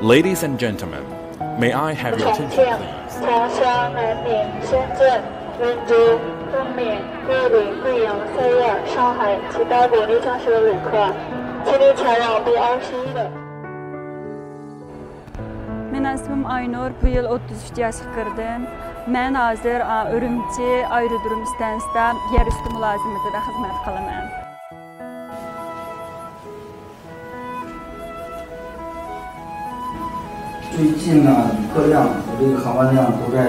Ladies and gentlemen, may I have your 重 attention, 庆、 please? 长沙、南宁、深圳、温州、昆明、桂林、贵阳、三亚、上海其他国内驾驶的旅客，请你前往B21的。 Men ismim Aynur, bu yıl 33 yaşga kirdim. Men hozir Ürümçi aerodrom stansiyasida yer usti mulozimatida xizmat qilaman. 最近呢，旅客量和这个航班量都在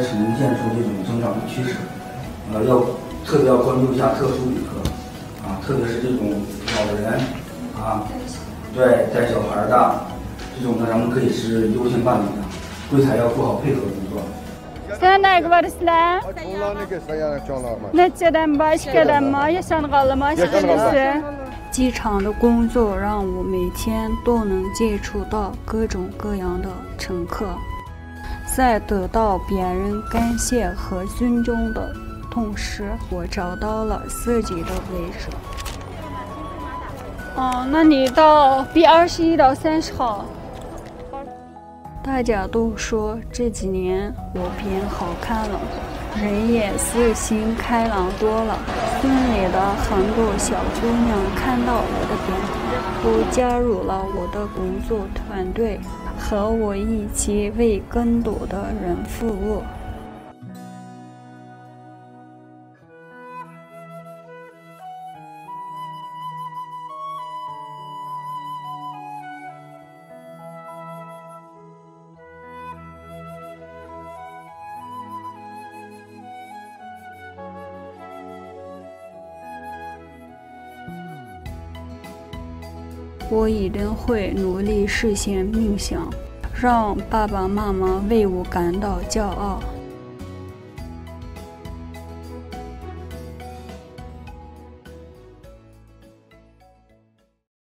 呈现出这种增长的趋势，特别要关注一下特殊旅客，特别是这种老人对带小孩的这种呢，咱们可以是优先办理的，柜台要做好配合工作。 Sen nereye varsınlar? Neçeden var, işkeden mi, yaşanğalı mı, işkeden 机场的工作让我每天都能接触到各种各样的乘客，在得到别人感谢和尊重的同时，我找到了自己的位置。那你到B21到30号。 大家都说这几年我变好看了，人也是心开朗多了。村里的很多小姑娘看到我的变化，都加入了我的工作团队，和我一起为更多的人服务。 我一定会努力实现梦想，让爸爸妈妈为我感到骄傲。